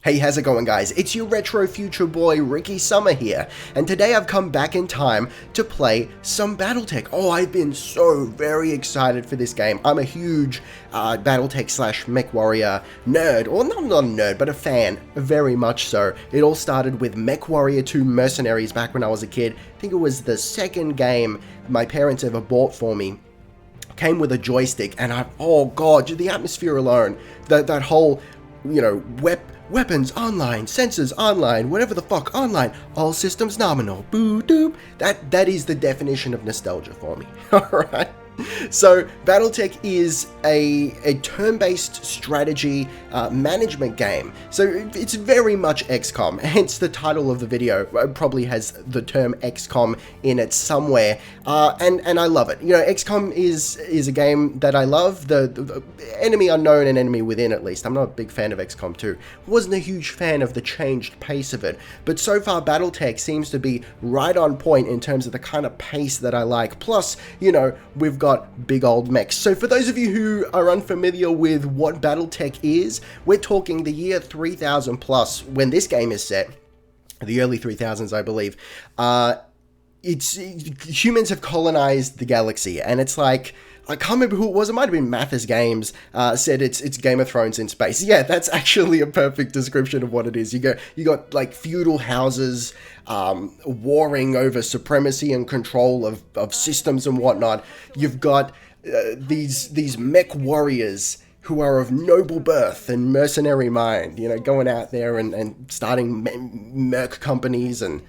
Hey, how's it going, guys? It's your retro future boy Ricky Summer here, and today I've come back in time to play some BattleTech. Oh, I've been so very excited for this game. I'm a huge BattleTech slash MechWarrior nerd, or not a nerd, but a fan, very much so. It all started with MechWarrior 2 Mercenaries back when I was a kid. I think it was the second game my parents ever bought for me. Came with a joystick, and oh god, the atmosphere alone, that whole, you know, weapons online, sensors online, whatever the fuck online, all systems nominal, boo doop. That is the definition of nostalgia for me. Alright. So BattleTech is a turn-based strategy management game. So it's very much XCOM, hence the title of the video probably has the term XCOM in it somewhere, and I love it. You know, XCOM is a game that I love. The Enemy Unknown and Enemy Within, at least. I'm not a big fan of XCOM 2. Wasn't a huge fan of the changed pace of it, but so far BattleTech seems to be right on point in terms of the kind of pace that I like. Plus, you know, we've got big old mechs. So for those of you who are unfamiliar with what BattleTech is, we're talking the year 3000 plus when this game is set, the early 3000s I believe. Humans have colonized the galaxy, and it's like, I can't remember who it was, it might have been Mathis Games, said it's Game of Thrones in space. Yeah, that's actually a perfect description of what it is. You got like feudal houses, warring over supremacy and control of systems and whatnot. You've got these mech warriors who are of noble birth and mercenary mind, you know, going out there and starting merc companies and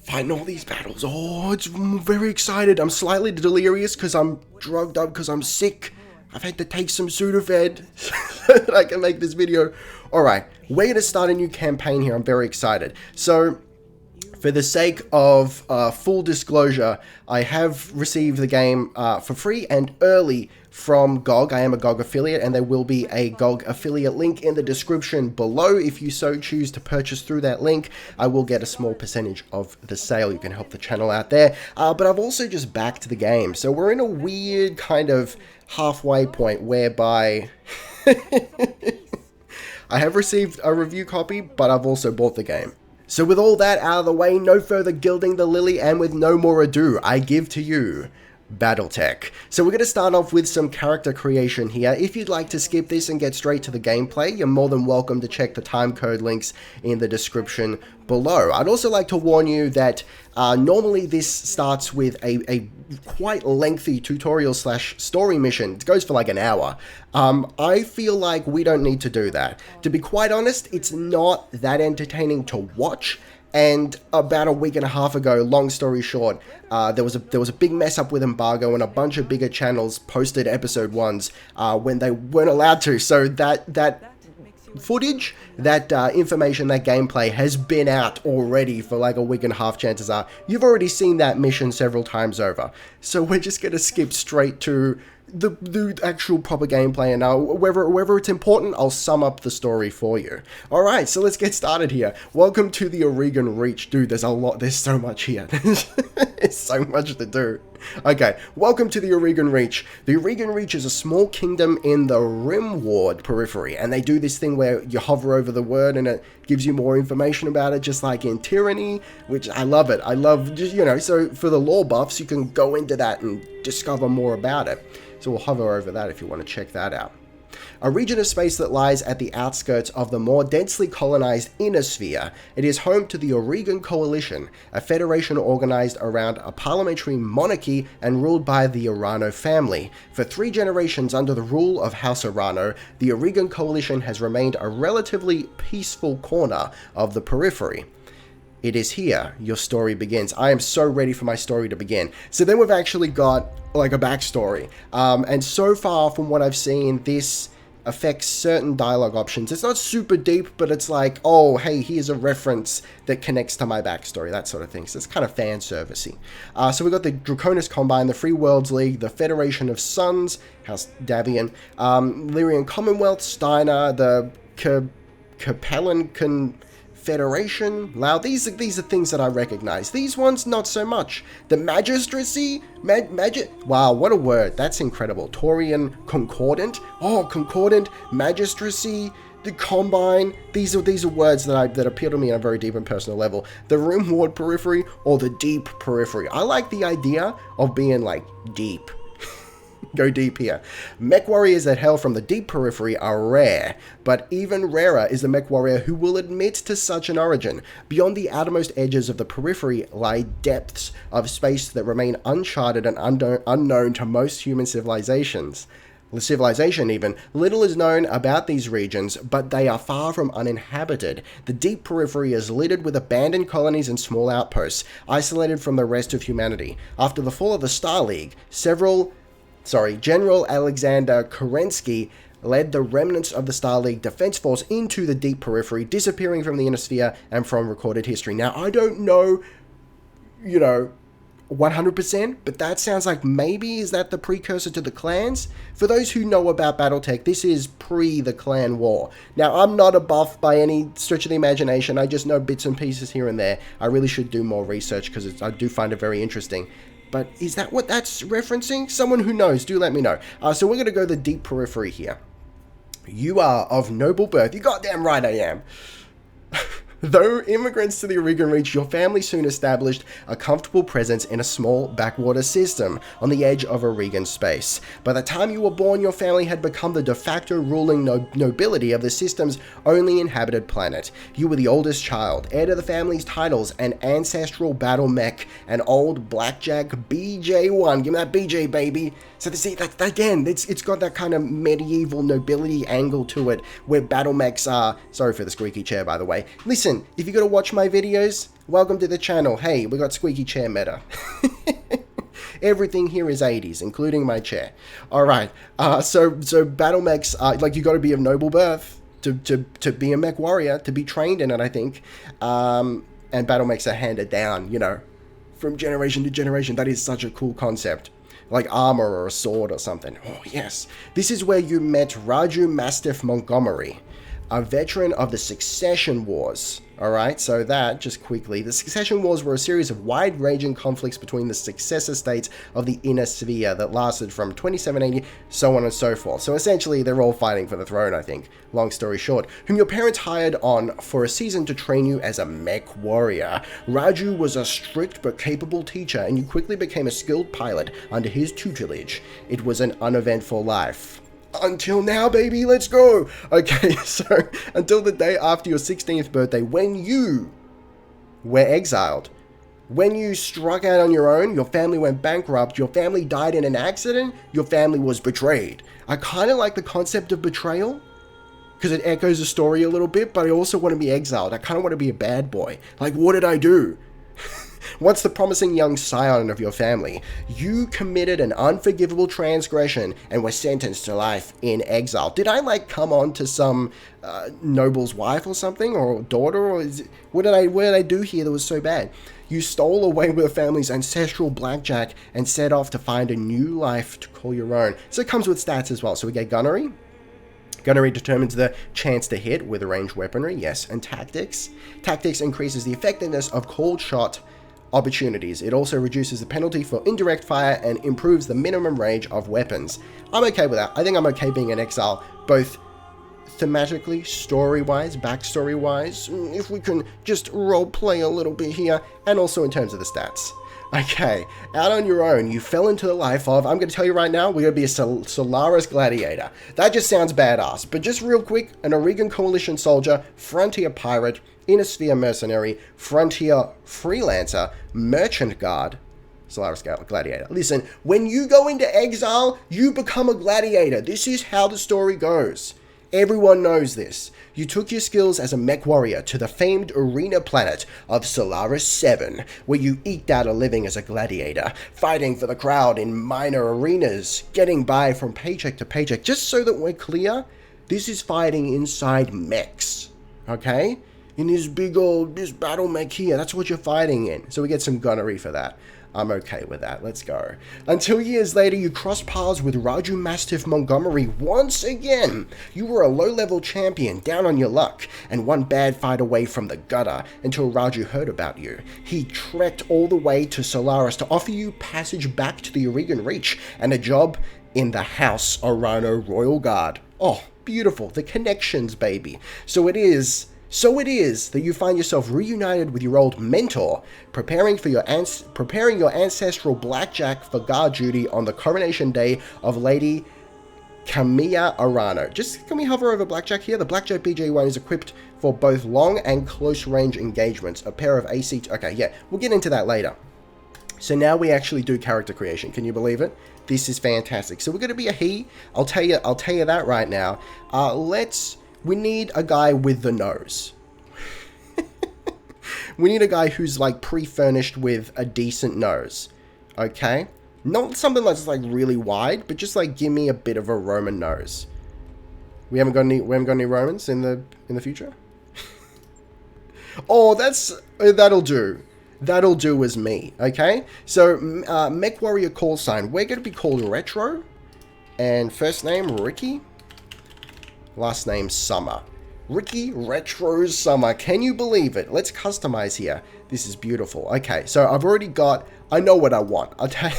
fighting all these battles. Oh, I'm very excited. I'm slightly delirious because I'm drugged up because I'm sick. I've had to take some Sudafed so that I can make this video. Alright, we're going to start a new campaign here. I'm very excited. So, for the sake of full disclosure, I have received the game for free and early from GOG. I am a GOG affiliate, and there will be a GOG affiliate link in the description below. If you so choose to purchase through that link, I will get a small percentage of the sale. You can help the channel out there. But I've also just backed the game, so we're in a weird kind of halfway point whereby I have received a review copy, but I've also bought the game. So with all that out of the way, no further gilding the lily, and with no more ado, I give to you BattleTech. So we're going to start off with some character creation here. If you'd like to skip this and get straight to the gameplay, you're more than welcome to check the timecode links in the description below. I'd also like to warn you that normally this starts with a quite lengthy tutorial slash story mission. It goes for like an hour. I feel like we don't need to do that. To be quite honest, it's not that entertaining to watch. And about a week and a half ago, long story short, there was a big mess up with embargo, and a bunch of bigger channels posted episode 1s when they weren't allowed to. So that footage, that information, that gameplay has been out already for like a week and a half, chances are. You've already seen that mission several times over. So we're just going to skip straight to the actual proper gameplay, and wherever it's important, I'll sum up the story for you. Alright, so let's get started here. Welcome to the Oregon Reach. Dude, there's so much here. There's so much to do. Okay, welcome to the Oregon Reach. The Oregon Reach is a small kingdom in the Rimward periphery, and they do this thing where you hover over the word and it gives you more information about it, just like in Tyranny, which I love it. I love, just, you know, so for the lore buffs, you can go into that and discover more about it. So we'll hover over that if you want to check that out. A region of space that lies at the outskirts of the more densely colonized inner sphere, it is home to the Oregon Coalition, a federation organized around a parliamentary monarchy and ruled by the Arano family. For 3 generations under the rule of House Arano, the Oregon Coalition has remained a relatively peaceful corner of the periphery. It is here your story begins. I am so ready for my story to begin. So then we've actually got like a backstory. And so far from what I've seen, this affects certain dialogue options. It's not super deep, but it's like, oh, hey, here's a reference that connects to my backstory, that sort of thing. So it's kind of fan servicey. So we've got the Draconis Combine, the Free Worlds League, the Federation of Suns, House Davian, Lyrian Commonwealth, Steiner, the Capellan Federation. Now, these are things that I recognize. These ones, not so much. The Magistracy, wow, what a word. That's incredible. Taurian Concordant. Oh, Concordant, Magistracy, the Combine, these are words that appeal to me on a very deep and personal level. The Rimward Periphery or the Deep Periphery. I like the idea of being like deep. Go deep here. Mech warriors that hail from the Deep Periphery are rare, but even rarer is the mech warrior who will admit to such an origin. Beyond the outermost edges of the periphery lie depths of space that remain uncharted and unknown to most human civilizations. Even. Little is known about these regions, but they are far from uninhabited. The Deep Periphery is littered with abandoned colonies and small outposts, isolated from the rest of humanity. After the fall of the Star League, General Alexander Kerensky led the remnants of the Star League Defense Force into the Deep Periphery, disappearing from the Inner Sphere and from recorded history. Now, I don't know, 100%, but that sounds like maybe is that the precursor to the clans? For those who know about BattleTech, this is pre the clan war. Now, I'm not a buff by any stretch of the imagination. I just know bits and pieces here and there. I really should do more research because I do find it very interesting. But is that what that's referencing? Someone who knows, do let me know. So we're going to go the Deep Periphery here. You are of noble birth. You goddamn right I am. Though immigrants to the Aurigan Reach, your family soon established a comfortable presence in a small backwater system on the edge of Aurigan space. By the time you were born, your family had become the de facto ruling nobility of the system's only inhabited planet. You were the oldest child, heir to the family's titles, an ancestral battle mech, an old blackjack BJ1. Give me that BJ, baby. So see, that again, it's got that kind of medieval nobility angle to it, where battle mechs are... Sorry for the squeaky chair, by the way. Listen, if you're going to watch my videos, welcome to the channel. Hey, we got squeaky chair meta. Everything here is 80s, including my chair. Alright, so battle mechs, like, you got to be of noble birth to be a mech warrior, to be trained in it, I think. And battle mechs are handed down, from generation to generation. That is such a cool concept. Like armor or a sword or something. Oh, yes. This is where you met Raju Mastiff Montgomery, a veteran of the Succession Wars. Alright, so that, just quickly, the Succession Wars were a series of wide-ranging conflicts between the successor states of the Inner Sphere that lasted from 2780, so on and so forth. So essentially, they're all fighting for the throne, I think. Long story short, whom your parents hired on for a season to train you as a mech warrior. Raju was a strict but capable teacher, and you quickly became a skilled pilot under his tutelage. It was an uneventful life. Until now, baby, let's go! Okay, so, until the day after your 16th birthday, when you were exiled. When you struck out on your own, your family went bankrupt, your family died in an accident, your family was betrayed. I kind of like the concept of betrayal, because it echoes the story a little bit, but I also want to be exiled. I kind of want to be a bad boy. Like, what did I do? Once the promising young scion of your family, you committed an unforgivable transgression and were sentenced to life in exile. Did I, like, come on to some noble's wife or something, or daughter, or what did I do here that was so bad? You stole away with the family's ancestral blackjack and set off to find a new life to call your own. So it comes with stats as well. So we get gunnery. Gunnery determines the chance to hit with ranged weaponry, yes, and tactics. Tactics increases the effectiveness of called shot opportunities. It also reduces the penalty for indirect fire and improves the minimum range of weapons. I'm okay with that. I think I'm okay being an exile, both thematically, story-wise, backstory-wise, if we can just role-play a little bit here, and also in terms of the stats. Okay, out on your own, you fell into the life of, I'm going to tell you right now, we're going to be a Solaris Gladiator. That just sounds badass, but just real quick, an Aurigan Coalition soldier, Frontier Pirate, Inner Sphere Mercenary, Frontier Freelancer, Merchant Guard, Solaris Gladiator. Listen, when you go into exile, you become a gladiator. This is how the story goes. Everyone knows this. You took your skills as a mech warrior to the famed arena planet of Solaris 7, where you eked out a living as a gladiator, fighting for the crowd in minor arenas, getting by from paycheck to paycheck. Just so that we're clear, this is fighting inside mechs, okay? In this this battle mech here, that's what you're fighting in. So we get some gunnery for that. I'm okay with that. Let's go. Until years later, you cross paths with Raju Mastiff Montgomery once again. You were a low-level champion, down on your luck, and one bad fight away from the gutter until Raju heard about you. He trekked all the way to Solaris to offer you passage back to the Aurigan Reach and a job in the House Arano Royal Guard. Oh, Beautiful. The connections, baby. So it is that you find yourself reunited with your old mentor, preparing your ancestral blackjack for guard duty on the coronation day of Lady Kamiya Arano. Just, can we hover over blackjack here? The blackjack BJ1 is equipped for both long and close range engagements. A pair of AC... Okay, yeah, we'll get into that later. So now we actually do character creation. Can you believe it? This is fantastic. So we're going to be a he. I'll tell you that right now. We need a guy with the nose. We need a guy who's like pre-furnished with a decent nose. Okay? Not something that's like really wide, but just like give me a bit of a Roman nose. We haven't got any Romans in the future? Oh, that'll do. That'll do as me, okay? So, MechWarrior call sign. We're going to be called Retro. And first name, Ricky. Last name, Summer. Ricky Retro Summer. Can you believe it? Let's customize here. This is beautiful. Okay, so I've already got... I know what I want. I'll tell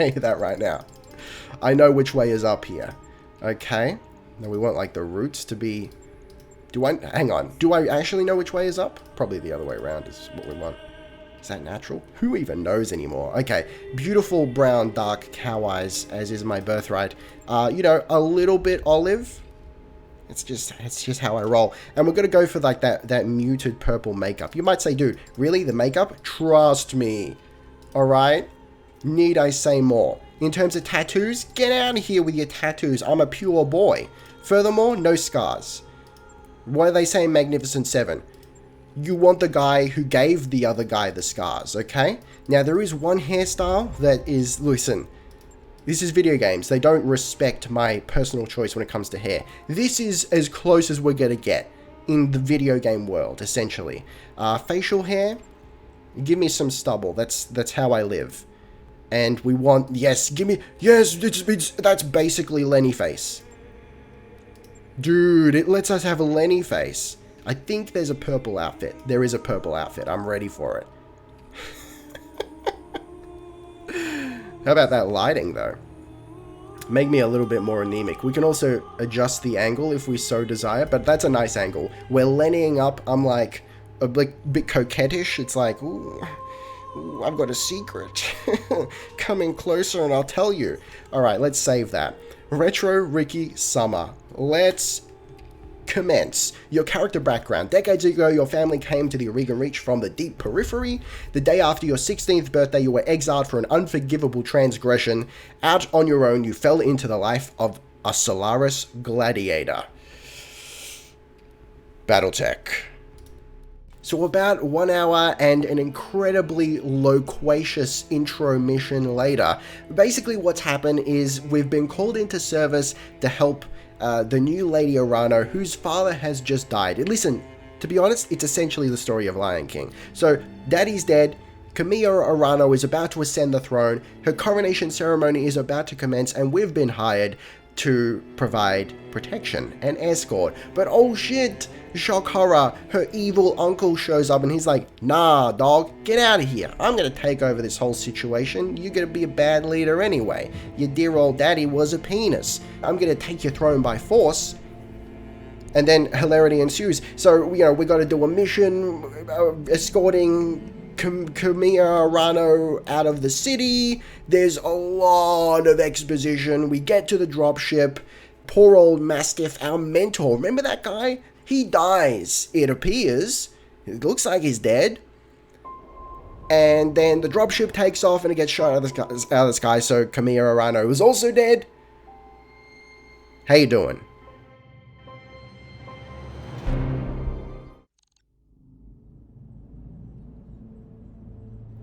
you that right now. I know which way is up here. Okay. Now we want, like, the roots to be... Hang on. Do I actually know which way is up? Probably the other way around is what we want. Is that natural? Who even knows anymore? Okay, beautiful brown dark cow eyes, as is my birthright. You know, a little bit olive. It's just how I roll. And we're gonna go for like that muted purple makeup. You might say, dude, really, the makeup? Trust me. Alright? Need I say more? In terms of tattoos, get out of here with your tattoos. I'm a pure boy. Furthermore, no scars. What do they say in Magnificent Seven? You want the guy who gave the other guy the scars, okay? Now, there is one hairstyle that is... Listen, this is video games. They don't respect my personal choice when it comes to hair. This is as close as we're going to get in the video game world, essentially. Facial hair, give me some stubble. That's how I live. And we want... Yes, give me... Yes, that's basically Lenny face. Dude, it lets us have a Lenny face. I think there's a purple outfit. There is a purple outfit. I'm ready for it. How about that lighting, though? Make me a little bit more anemic. We can also adjust the angle if we so desire, but that's a nice angle. We're Lennying up. I'm like a bit coquettish. It's like, ooh, I've got a secret. Coming closer and I'll tell you. All right, let's save that. Retro Ricky Summer. Let's commence. Your character background. Decades ago, your family came to the Oregon Reach from the deep periphery. The day after your 16th birthday, you were exiled for an unforgivable transgression. Out on your own, you fell into the life of a Solaris gladiator. BattleTech. So about 1 hour and an incredibly loquacious intro mission later, basically what's happened is we've been called into service to help the new Lady Arano, whose father has just died. And listen, to be honest, it's essentially the story of Lion King. So, Daddy's dead, Kamiya Arano is about to ascend the throne, her coronation ceremony is about to commence, and we've been hired to provide protection and escort. But oh shit, shock horror, her evil uncle shows up and he's like, nah dog, get out of here. I'm gonna take over this whole situation. You're gonna be a bad leader anyway. Your dear old daddy was a penis. I'm gonna take your throne by force. And then hilarity ensues. So, you know, we gotta do a mission escorting Kamiya Arano out of the city. There's a lot of exposition. We get to the dropship. Poor old Mastiff, our mentor. Remember that guy? He dies, it appears. It looks like he's dead. And then the dropship takes off and it gets shot out of the sky. So Kamiya Arano is also dead. How you doing?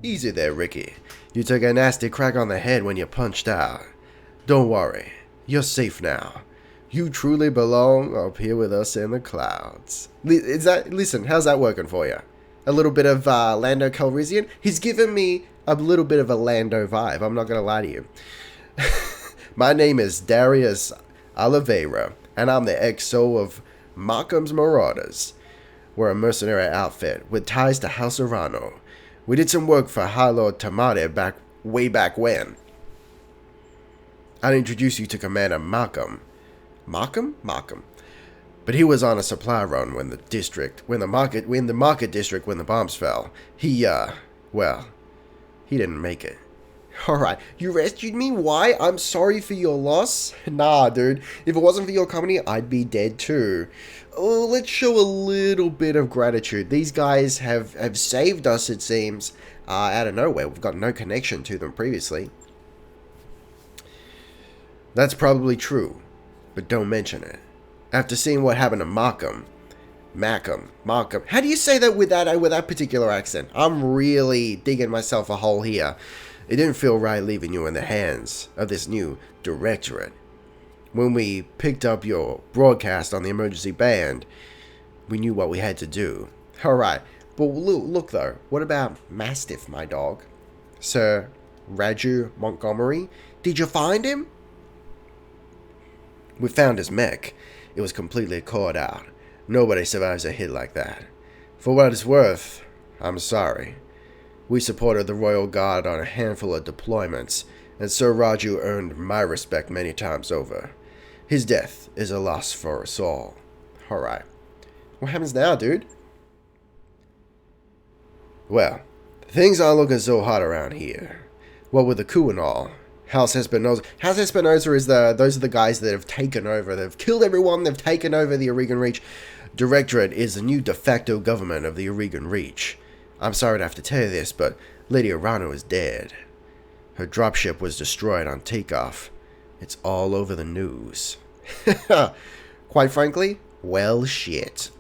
Easy there, Ricky. You took a nasty crack on the head when you punched out. Don't worry, you're safe now. You truly belong up here with us in the clouds. Listen, how's that working for you? A little bit of Lando Calrissian? He's given me a little bit of a Lando vibe, I'm not going to lie to you. My name is Darius Oliveira, and I'm the XO of Markham's Marauders. We're a mercenary outfit with ties to House Arano. We did some work for High Lord Tamade way back when. I'll introduce you to Commander Markham. Markham? Markham. But he was on a supply run when the market district when the bombs fell. Well, he didn't make it. Alright, you rescued me? Why? I'm sorry for your loss? Nah, dude. If it wasn't for your company, I'd be dead too. Oh, let's show a little bit of gratitude. These guys have saved us, it seems, out of nowhere. We've got no connection to them previously. That's probably true, but don't mention it. After seeing what happened to Markham. How do you say that with that particular accent? I'm really digging myself a hole here. It didn't feel right leaving you in the hands of this new directorate. When we picked up your broadcast on the emergency band, we knew what we had to do. Alright, but look though, what about Mastiff, my dog? Sir Raju Montgomery? Did you find him? We found his mech. It was completely caught out. Nobody survives a hit like that. For what it's worth, I'm sorry. We supported the Royal Guard on a handful of deployments, and Sir Raju earned my respect many times over. His death is a loss for us all. Alright. What happens now, dude? Well, things aren't looking so hot around here. What with the coup and all. House Espinosa is those are the guys that have taken over. They've killed everyone. They've taken over the Oregon Reach. Directorate is the new de facto government of the Oregon Reach. I'm sorry to have to tell you this, but Lady Arano is dead. Her dropship was destroyed on takeoff. It's all over the news. Quite frankly, well shit.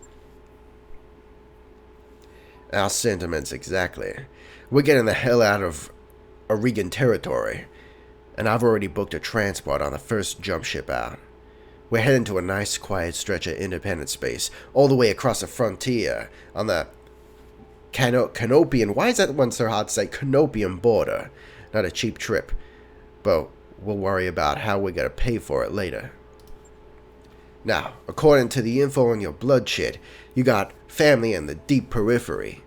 Our sentiments exactly. We're getting the hell out of Oregon territory. And I've already booked a transport on the first jump ship out. We're heading to a nice quiet stretch of independent space, all the way across the frontier, on the Canopian, why is that one so hard to say, Canopian border. Not a cheap trip, but we'll worry about how we're going to pay for it later. Now, according to the info on your blood shit, you got family in the deep periphery.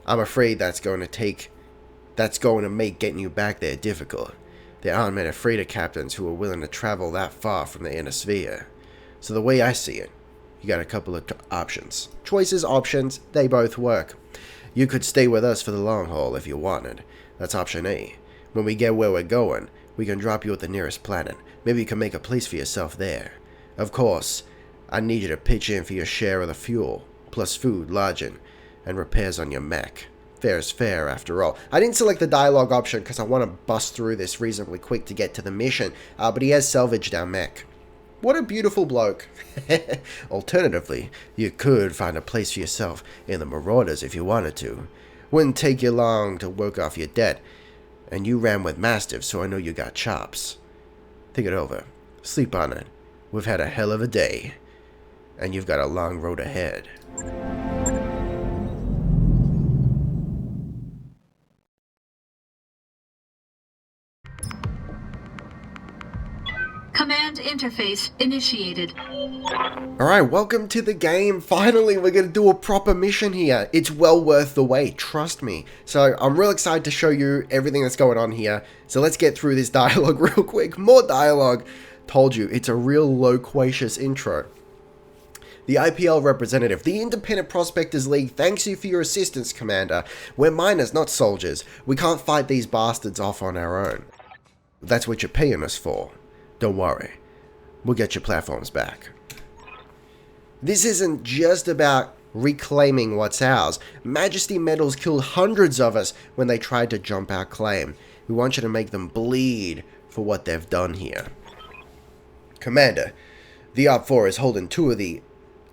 I'm afraid that's going to make getting you back there difficult. There aren't many freighter captains who are willing to travel that far from the inner sphere. So the way I see it, you got a couple of options. Choices, options, they both work. You could stay with us for the long haul if you wanted. That's option A. When we get where we're going, we can drop you at the nearest planet. Maybe you can make a place for yourself there. Of course, I need you to pitch in for your share of the fuel, plus food, lodging, and repairs on your mech. Fair is fair, after all. I didn't select the dialogue option because I want to bust through this reasonably quick to get to the mission, but he has salvaged our mech. What a beautiful bloke. Alternatively, you could find a place for yourself in the Marauders if you wanted to. Wouldn't take you long to work off your debt, and you ran with Mastiff, so I know you got chops. Think it over. Sleep on it. We've had a hell of a day, and you've got a long road ahead. Command interface initiated. Alright, welcome to the game. Finally, we're going to do a proper mission here. It's well worth the wait, trust me. So, I'm real excited to show you everything that's going on here. So, let's get through this dialogue real quick. More dialogue. Told you, it's a real loquacious intro. The IPL representative, the Independent Prospectors League, thanks you for your assistance, Commander. We're miners, not soldiers. We can't fight these bastards off on our own. That's what you're paying us for. Don't worry, we'll get your platforms back. This isn't just about reclaiming what's ours. Majesty Metals killed hundreds of us when they tried to jump our claim. We want you to make them bleed for what they've done here. Commander, the OP4 is holding 2 of the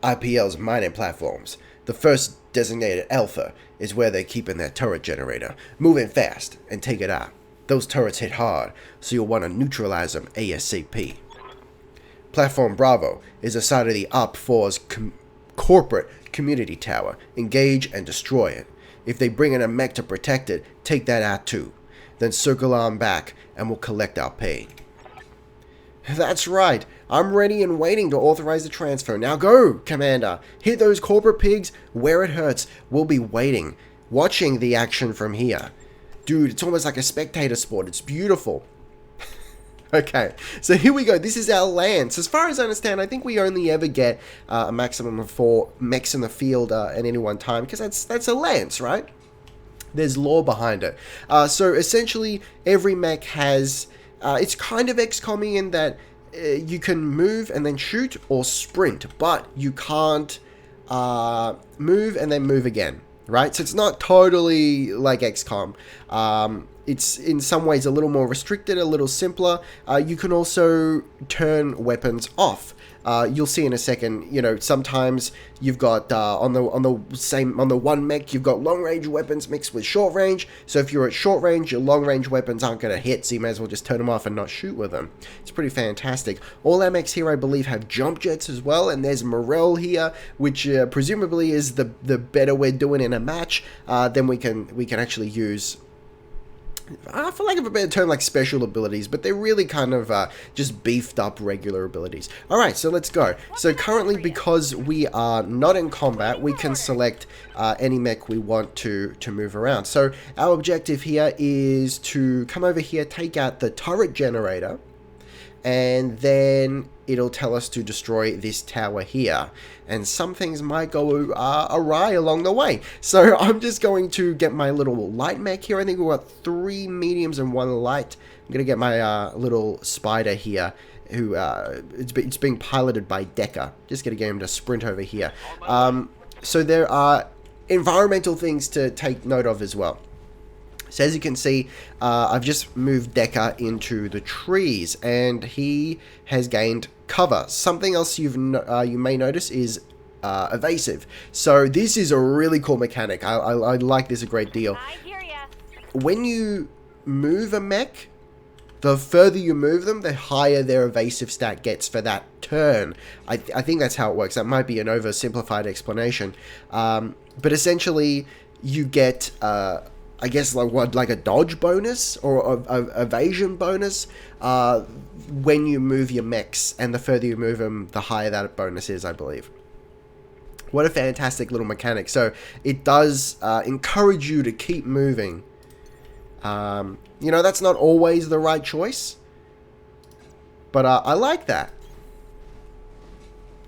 IPL's mining platforms. The first, designated Alpha, is where they're keeping their turret generator. Move in fast and take it out. Those turrets hit hard, so you'll want to neutralize them ASAP. Platform Bravo is a side of the OP4's corporate community tower. Engage and destroy it. If they bring in a mech to protect it, take that out too. Then circle on back and we'll collect our pay. That's right. I'm ready and waiting to authorize the transfer. Now go, Commander. Hit those corporate pigs where it hurts. We'll be waiting, watching the action from here. Dude, it's almost like a spectator sport. It's beautiful. Okay, so here we go. This is our lance. As far as I understand, I think we only ever get a maximum of 4 mechs in the field at any one time, because that's a lance, right? There's lore behind it. So essentially, every mech has... it's kind of XCOM-y in that you can move and then shoot or sprint, but you can't move and then move again, right? So it's not totally like XCOM. It's in some ways a little more restricted, a little simpler. You can also turn weapons off. You'll see in a second, you know, sometimes you've got on the one mech, you've got long range weapons mixed with short range. So if you're at short range, your long range weapons aren't going to hit, so you may as well just turn them off and not shoot with them. It's pretty fantastic. All our mechs here, I believe, have jump jets as well, and there's Morel here, which presumably is the better we're doing in a match. Then we can actually use, for lack of a better term, like special abilities, but they're really kind of just beefed up regular abilities. Alright, so let's go. So currently, because we are not in combat, we can select any mech we want to move around. So our objective here is to come over here, take out the turret generator, and then it'll tell us to destroy this tower here. And some things might go awry along the way. So I'm just going to get my little light mech here. I think we've got 3 mediums and 1 light. I'm going to get my little spider here, who it's being piloted by Decker. Just going to get him to sprint over here. So there are environmental things to take note of as well. So as you can see, I've just moved Decker into the trees, and he has gained cover. Something else you may notice is evasive. So this is a really cool mechanic. I like this a great deal. When you move a mech, the further you move them, the higher their evasive stat gets for that turn. I think that's how it works. That might be an oversimplified explanation. But essentially, you get... I guess like a dodge bonus or a evasion bonus when you move your mechs, and the further you move them, the higher that bonus is, I believe. What a fantastic little mechanic. So it does encourage you to keep moving. You know, that's not always the right choice, but I like that.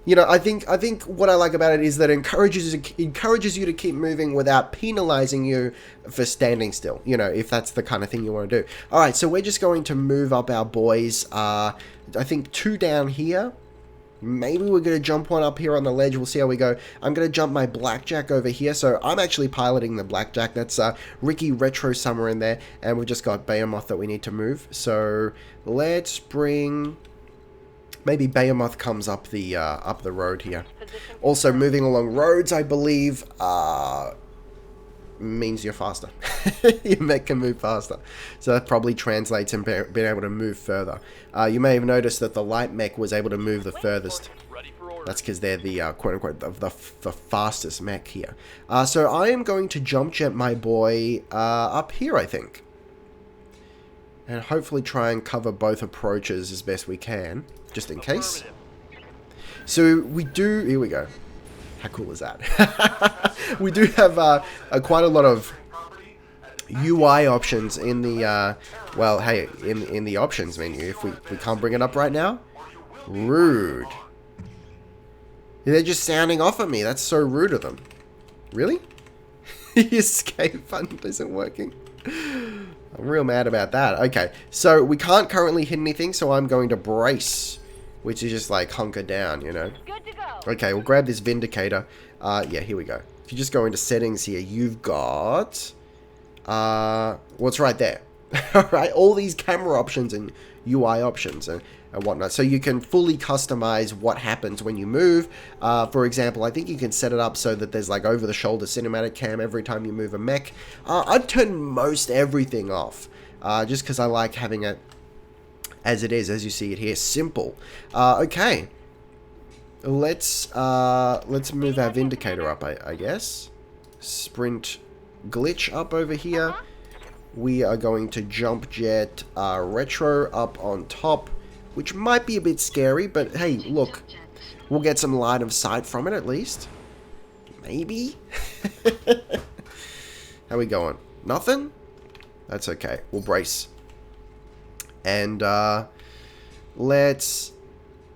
You know, I think what I like about it is that it encourages you to keep moving without penalizing you for standing still. You know, if that's the kind of thing you want to do. All right, so we're just going to move up our boys. I think 2 down here. Maybe we're going to jump 1 up here on the ledge. We'll see how we go. I'm going to jump my Blackjack over here. So I'm actually piloting the Blackjack. That's Ricky Retro somewhere in there. And we've just got Behemoth that we need to move. So let's bring... Maybe Behemoth comes up the road here. Also, moving along roads, I believe, means you're faster. Your mech can move faster. So that probably translates in being able to move further. You may have noticed that the light mech was able to move the furthest. That's because they're the quote-unquote the fastest mech here. So I am going to jump jet my boy up here, I think. And hopefully try and cover both approaches as best we can, just in case. So we do... Here we go. How cool is that? We do have quite a lot of UI options in the... well, hey, in the options menu. If we can't bring it up right now. Rude. They're just sounding off at me. That's so rude of them. Really? The escape button isn't working. I'm real mad about that. Okay, so we can't currently hit anything, so I'm going to brace, which is just like hunker down, you know. Good to go. Okay, we'll grab this Vindicator. Yeah, here we go. If you just go into settings here, you've got... what's right there? Alright, all these camera options and UI options and whatnot. So you can fully customize what happens when you move. For example, I think you can set it up so that there's like over-the-shoulder cinematic cam every time you move a mech. I'd turn most everything off, just because I like having it as it is, as you see it here. Simple. Okay. Let's move our Vindicator up, I guess. Sprint glitch up over here. We are going to jump jet Retro up on top, which might be a bit scary, but hey, look, we'll get some line of sight from it at least. Maybe? How we going? Nothing? That's okay. We'll brace. And let's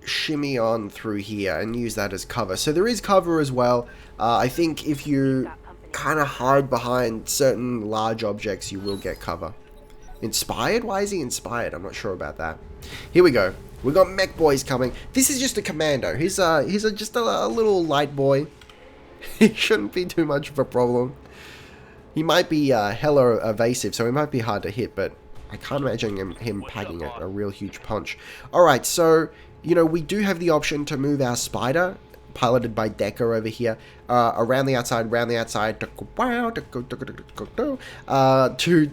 shimmy on through here and use that as cover. So there is cover as well. I think if you kind of hide behind certain large objects, you will get cover. Inspired? Why is he inspired? I'm not sure about that. Here we go. We got mech boys coming. This is just a commando. He's just a little light boy. He shouldn't be too much of a problem. He might be hella evasive, so he might be hard to hit, but I can't imagine him packing a real huge punch. Alright, so, you know, we do have the option to move our spider, piloted by Decker over here, around the outside, to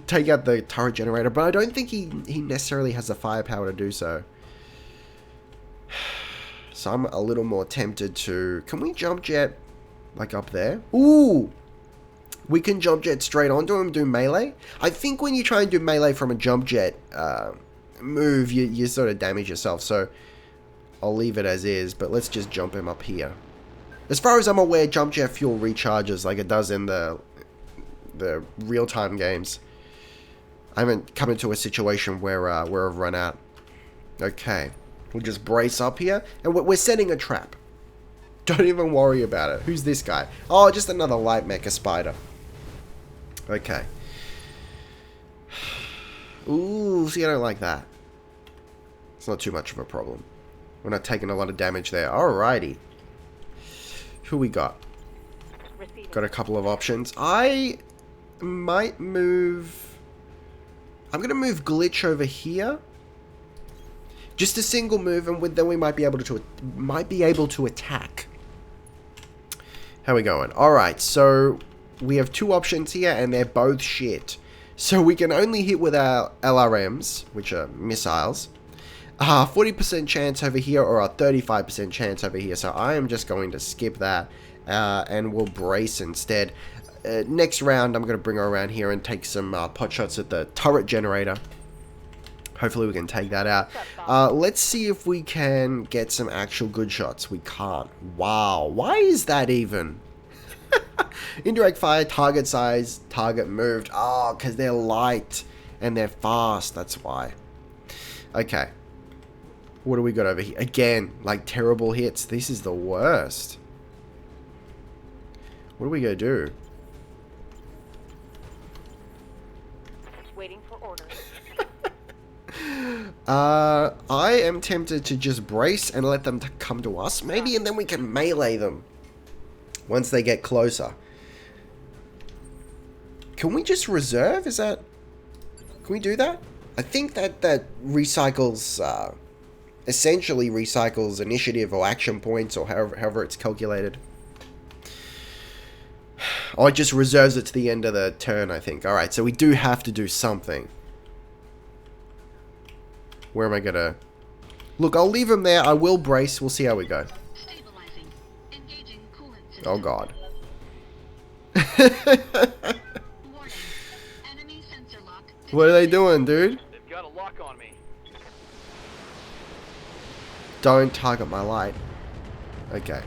take out the turret generator, but I don't think he necessarily has the firepower to do so. So I'm a little more tempted to... Can we jump jet, like, up there? Ooh! We can jump jet straight onto him, do melee. I think when you try and do melee from a jump jet move, you sort of damage yourself, so I'll leave it as is, but let's just jump him up here. As far as I'm aware, jump jet fuel recharges like it does in the real-time games. I haven't come into a situation where I've run out. Okay, we'll just brace up here, and we're setting a trap. Don't even worry about it. Who's this guy? Oh, just another light mecha spider. Okay. Ooh, see, I don't like that. It's not too much of a problem. We're not taking a lot of damage there. Alrighty. Who we got? Got a couple of options. I might move... I'm going to move Glitch over here. Just a single move, and then we might be able to attack. How we going? Alright, so we have two options here, and they're both shit. So we can only hit with our LRMs, which are missiles. 40% chance over here, or a 35% chance over here. So I am just going to skip that, and we'll brace instead. Next round, I'm going to bring her around here and take some pot shots at the turret generator. Hopefully we can take that out. Let's see if we can get some actual good shots. We can't. Wow. Why is that even? Indirect fire, target size, target moved. Oh, because they're light and they're fast. That's why. Okay. What do we got over here? Again, like terrible hits. This is the worst. What are we going to do? Waiting for orders. I am tempted to just brace and let them come to us, maybe, and then we can melee them once they get closer. Can we just reserve? Is that... Can we do that? I think that recycles, essentially recycles initiative or action points, or however it's calculated. Oh, it just reserves it to the end of the turn, I think. Alright, so we do have to do something. Where am I gonna... Look, I'll leave him there. I will brace. We'll see how we go. Stabilizing. Engaging coolant system. Oh, God. Warning. Enemy sensor lock. What are they doing, dude? They've got a lock on me. Don't target my light. Okay.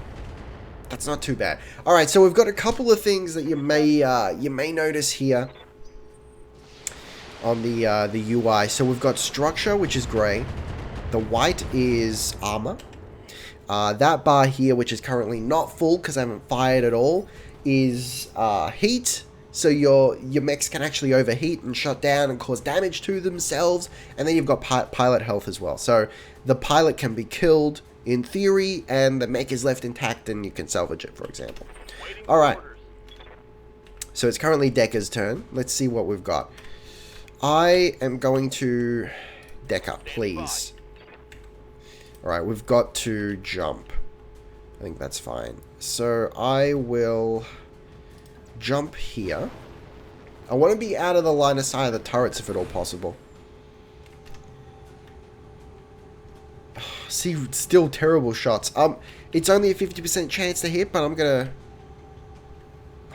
That's not too bad. Alright, so we've got a couple of things that you may notice here on the UI. So we've got structure, which is grey. The white is armor. That bar here, which is currently not full because I haven't fired at all, is heat. So your mechs can actually overheat and shut down and cause damage to themselves. And then you've got pilot health as well. So the pilot can be killed in theory, and the mech is left intact and you can salvage it, for example. Alright. So it's currently Decker's turn. Let's see what we've got. I am going to... Decker, please. Alright, we've got to jump. I think that's fine. So I will jump here. I want to be out of the line of sight of the turrets if at all possible. See, still terrible shots. It's only a 50% chance to hit, but I'm gonna...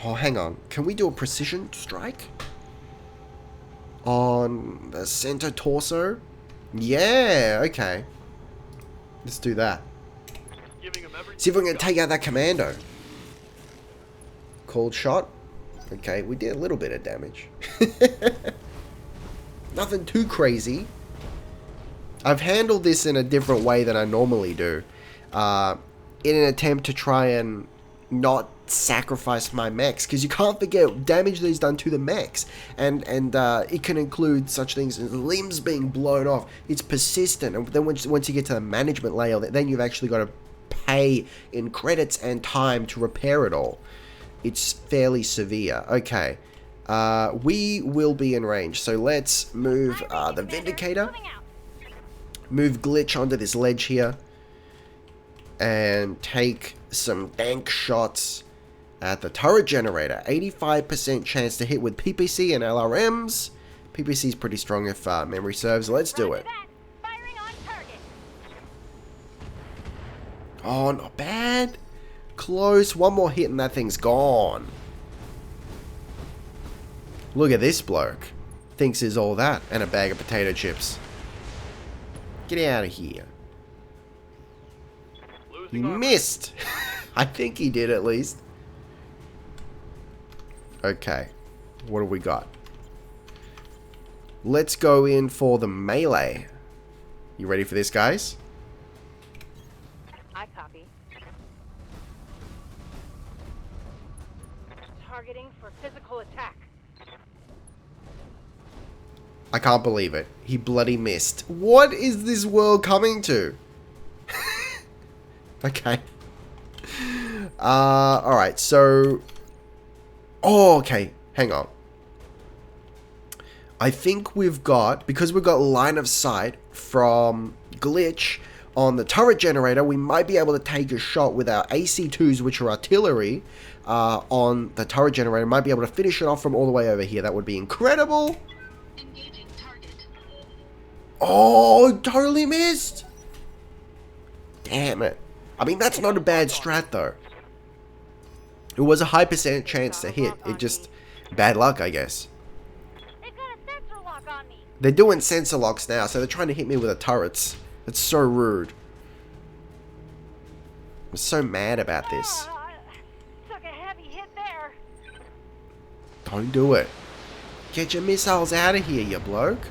Oh, hang on. Can we do a precision strike? On the center torso? Yeah, okay. Let's do that. See if we can take out that commando. Cold shot. Okay, we did a little bit of damage. Nothing too crazy. I've handled this in a different way than I normally do. In an attempt to try and not sacrifice my mechs, because you can't forget damage that is done to the mechs, and it can include such things as limbs being blown off. It's persistent, and then once you get to the management layer, then you've actually got to pay in credits and time to repair it all. It's fairly severe. Okay, we will be in range, so let's move the Vindicator, move Glitch onto this ledge here, and take some dank shots at the turret generator. 85% chance to hit with PPC and LRMs. PPC is pretty strong if memory serves. Let's do it. Oh, not bad. Close. One more hit and that thing's gone. Look at this bloke. Thinks he's all that and a bag of potato chips. Get out of here. He missed. I think he did at least. Okay. What do we got? Let's go in for the melee. You ready for this, guys? I copy. Targeting for physical attack. I can't believe it. He bloody missed. What is this world coming to? Okay. Alright, so... Oh, okay. Hang on. I think we've got... Because we've got line of sight from Glitch on the turret generator, we might be able to take a shot with our AC-2s, which are artillery, on the turret generator. Might be able to finish it off from all the way over here. That would be incredible. Engaging target. Oh, totally missed. Damn it. I mean, that's not a bad strat, though. It was a high percent chance to hit. It just... Bad luck, I guess. They've got a sensor lock on me. They're doing sensor locks now, so they're trying to hit me with the turrets. That's so rude. I'm so mad about this. Took a heavy hit there. Don't do it. Get your missiles out of here, you bloke.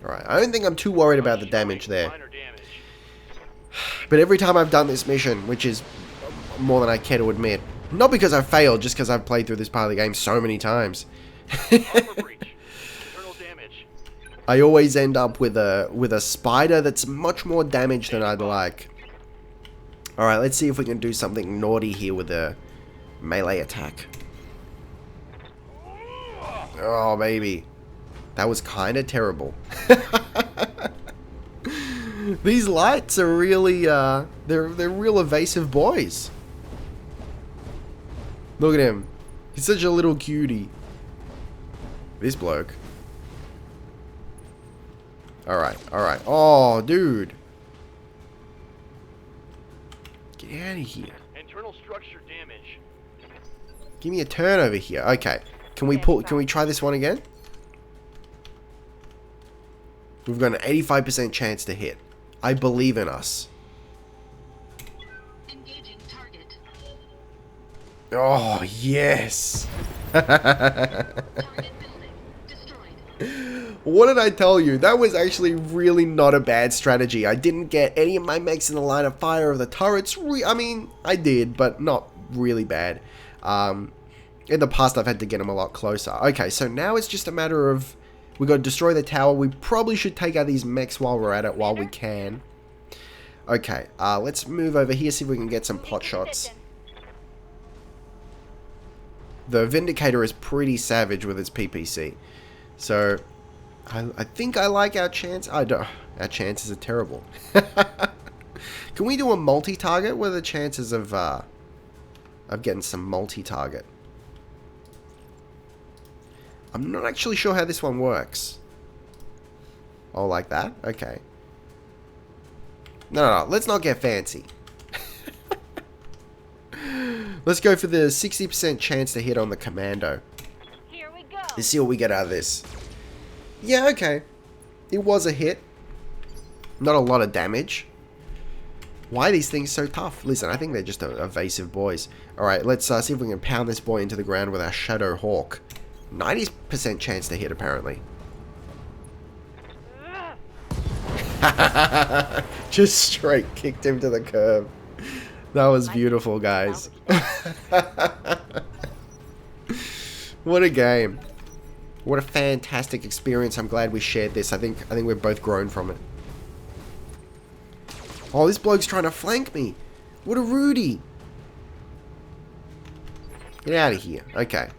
Alright, I don't think I'm too worried about the damage there. But every time I've done this mission, which is more than I care to admit, not because I failed, just because I've played through this part of the game so many times, I always end up with a spider that's much more damaged than I'd like. Alright, let's see if we can do something naughty here with the melee attack. Oh, baby. That was kind of terrible. These lights are really, they're real evasive boys. Look at him. He's such a little cutie. This bloke. Alright, alright. Oh, dude. Get out of here. Internal structure damage. Give me a turn over here. Okay. Can we try this one again? We've got an 85% chance to hit. I believe in us. Engaging target. Oh, yes. Target building destroyed. What did I tell you? That was actually really not a bad strategy. I didn't get any of my mechs in the line of fire of the turrets. I mean, I did, but not really bad. In the past, I've had to get them a lot closer. Okay, so now it's just a matter of... We've got to destroy the tower. We probably should take out these mechs while we're at it, while we can. Okay, let's move over here, see if we can get some pot shots. The Vindicator is pretty savage with its PPC. So, I think I like our chance. I don't... Our chances are terrible. Can we do a multi-target? What are the chances of getting some multi-target? I'm not actually sure how this one works. Oh, like that? Okay. No, let's not get fancy. Let's go for the 60% chance to hit on the commando. Here we go. Let's see what we get out of this. Yeah, okay. It was a hit. Not a lot of damage. Why are these things so tough? Listen, I think they're just evasive boys. Alright, let's see if we can pound this boy into the ground with our Shadow Hawk. 90% chance to hit, apparently. Just straight kicked him to the curb. That was beautiful, guys. What a game. What a fantastic experience. I'm glad we shared this. I think we've both grown from it. Oh, this bloke's trying to flank me. What a Rudy. Get out of here. Okay.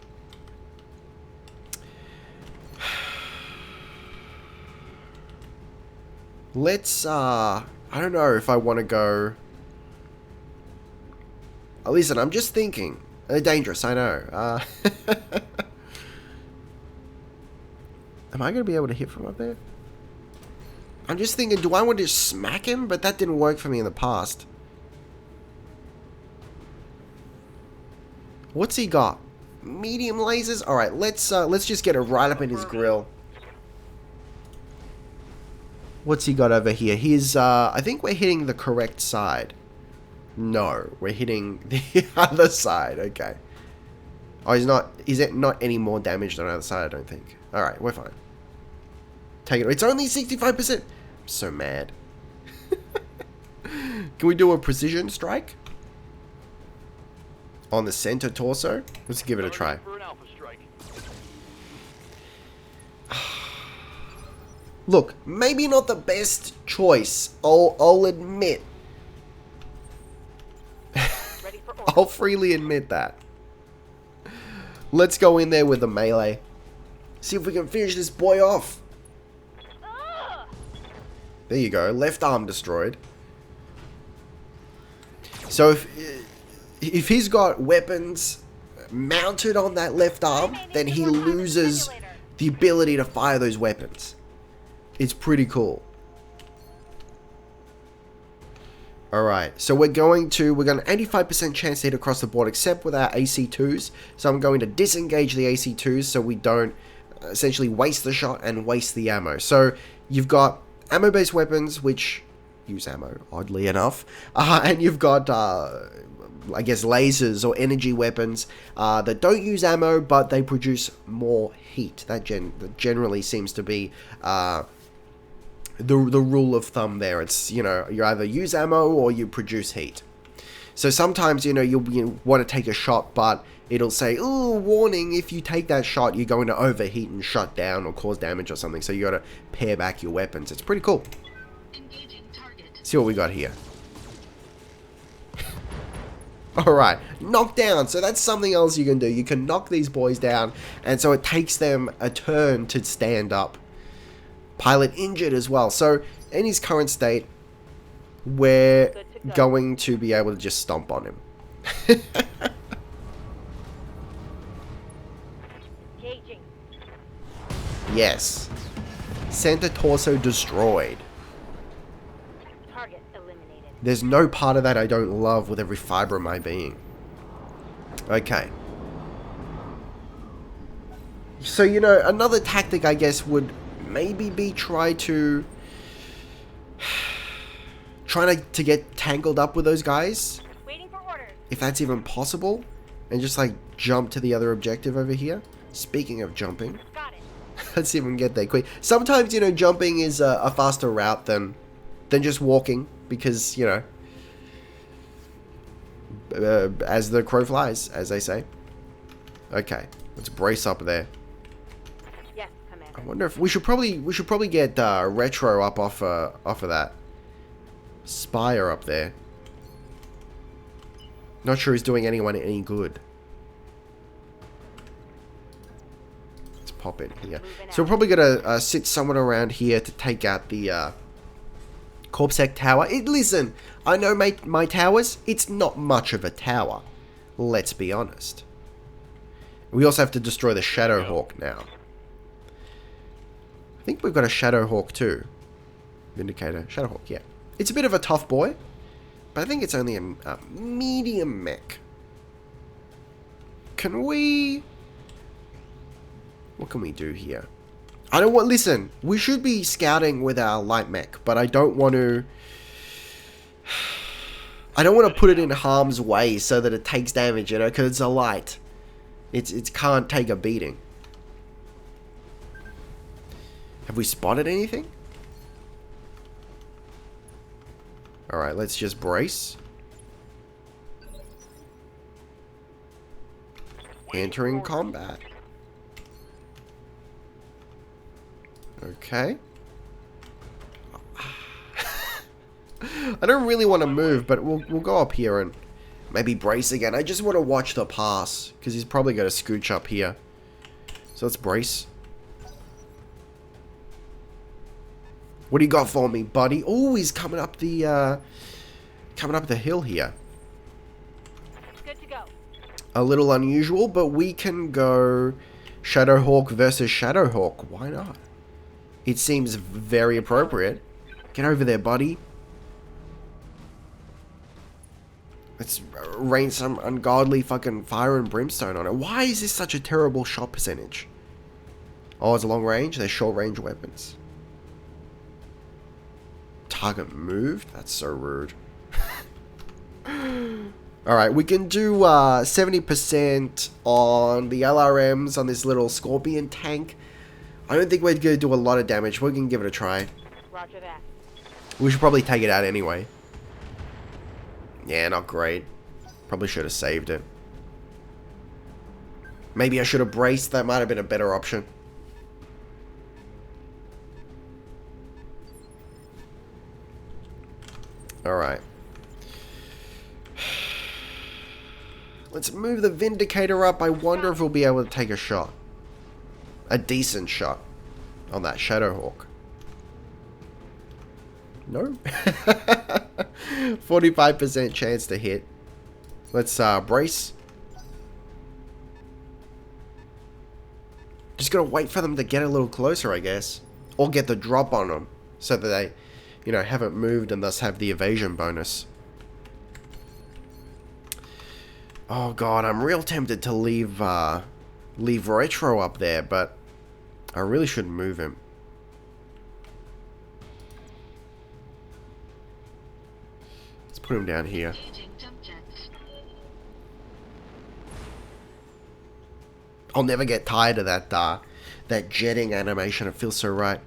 Let's, I don't know if I want to go... Oh, listen, I'm just thinking. They're dangerous, I know. Am I going to be able to hit from up there? I'm just thinking, do I want to smack him? But that didn't work for me in the past. What's he got? Medium lasers? Alright, let's just get it right up in his grill. What's he got over here? He's, I think we're hitting the correct side. No, we're hitting the other side. Okay. Oh, is it not any more damage than the other side? I don't think. Alright, we're fine. Take it. It's only 65%. I'm so mad. Can we do a precision strike? On the center torso? Let's give it a try. For an alpha strike. Look, maybe not the best choice. I'll admit. Ready for I'll freely admit that. Let's go in there with the melee. See if we can finish this boy off. There you go. Left arm destroyed. So if he's got weapons mounted on that left arm, then he loses the ability to fire those weapons. It's pretty cool. Alright, so we're going to an 85% chance to hit across the board except with our AC2s. So I'm going to disengage the AC2s so we don't essentially waste the shot and waste the ammo. So you've got ammo-based weapons which use ammo, oddly enough. And you've got, I guess, lasers or energy weapons that don't use ammo but they produce more heat. That generally seems to be... the rule of thumb there. It's, you know, you either use ammo or you produce heat. So sometimes, you know, you want to take a shot, but it'll say, "Ooh, warning, if you take that shot, you're going to overheat and shut down or cause damage or something." So you got to pair back your weapons. It's pretty cool. Engaging target. See what we got here. Alright, knock down. So that's something else you can do. You can knock these boys down, and so it takes them a turn to stand up. Pilot injured as well. So in his current state, we're going to be able to just stomp on him. Engaging. Yes. Center torso destroyed. Target eliminated. There's no part of that I don't love with every fiber of my being. Okay. So, you know, another tactic I guess would maybe be try to get tangled up with those guys, Waiting for orders. if that's even possible, and just like jump to the other objective over here. Speaking of jumping, Got it. let's see if we can get there quick. Sometimes, you know, jumping is a faster route than just walking, because, you know, as the crow flies, as they say. Okay, let's brace up there. Yes, Commander. I wonder if we should probably get retro up off of that spire up there. Not sure he's doing anyone any good. Let's pop in here. So we're probably gonna sit someone around here to take out the Corpsec tower. Listen, I know my towers. It's not much of a tower. Let's be honest. We also have to destroy the Shadowhawk now. I think we've got a Shadowhawk too. Vindicator. Shadowhawk, yeah. It's a bit of a tough boy, but I think it's only a medium mech. Can we... What can we do here? I don't want... Listen, we should be scouting with our light mech, but I don't want to... I don't want to put it in harm's way so that it takes damage, you know, because it's a light. It can't take a beating. Have we spotted anything? Alright, let's just brace. Entering combat. Okay. I don't really want to move, but we'll go up here and maybe brace again. I just want to watch the pass, because he's probably going to scooch up here. So let's brace. What do you got for me, buddy? Oh, he's coming up the hill here. Good to go. A little unusual, but we can go Shadowhawk versus Shadowhawk. Why not? It seems very appropriate. Get over there, buddy. Let's rain some ungodly fucking fire and brimstone on it. Why is this such a terrible shot percentage? Oh, it's a long range? They're short range weapons. Target moved? That's so rude. Alright, we can do 70% on the LRMs on this little Scorpion tank. I don't think we're going to do a lot of damage. We can give it a try. Roger that. We should probably take it out anyway. Yeah, not great. Probably should have saved it. Maybe I should have braced. That might have been a better option. Alright. Let's move the Vindicator up. I wonder if we'll be able to take a shot. A decent shot on that Shadowhawk. No? 45% chance to hit. Let's brace. Just gotta wait for them to get a little closer, I guess. Or get the drop on them. So that they, you know, haven't moved and thus have the evasion bonus. Oh god, I'm real tempted to leave Retro up there, but I really shouldn't move him. Let's put him down here. Engaging jump jets. I'll never get tired of that jetting animation. It feels so right.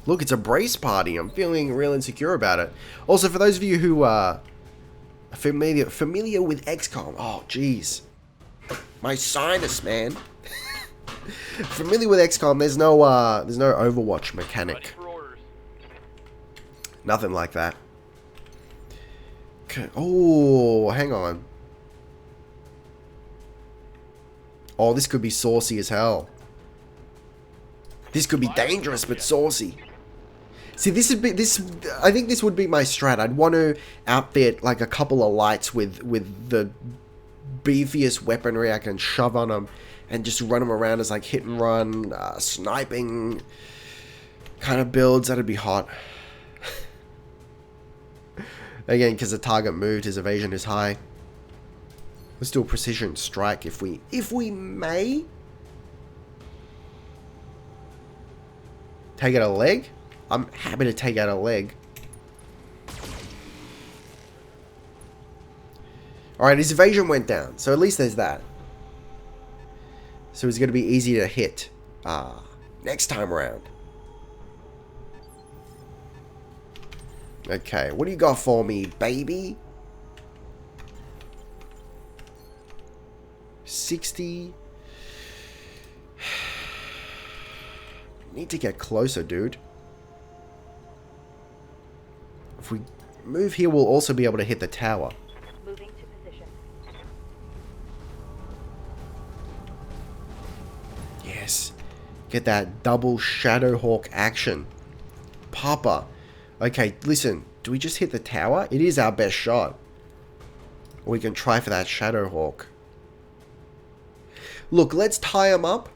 Look, it's a brace party. I'm feeling real insecure about it. Also, for those of you who are familiar with XCOM, oh jeez, my sinus, man. Familiar with XCOM? There's no Overwatch Ready mechanic. for orders. Nothing like that. Okay. Oh, hang on. Oh, this could be saucy as hell. This could be dangerous, but saucy. See, I think this would be my strat. I'd want to outfit like a couple of lights with the beefiest weaponry I can shove on them, and just run them around as like hit and run, sniping kind of builds. That'd be hot. Again, because the target moved, his evasion is high. Let's do a precision strike if we may. Take out a leg? I'm happy to take out a leg. Alright, his evasion went down, so at least there's that. So it's going to be easy to hit next time around. Okay, what do you got for me, baby? 60. Need to get closer, dude. If we move here, we'll also be able to hit the tower. Moving to position. Yes. Get that double Shadowhawk action. Papa. Okay, listen. Do we just hit the tower? It is our best shot. Or we can try for that Shadowhawk. Look, let's tie him up.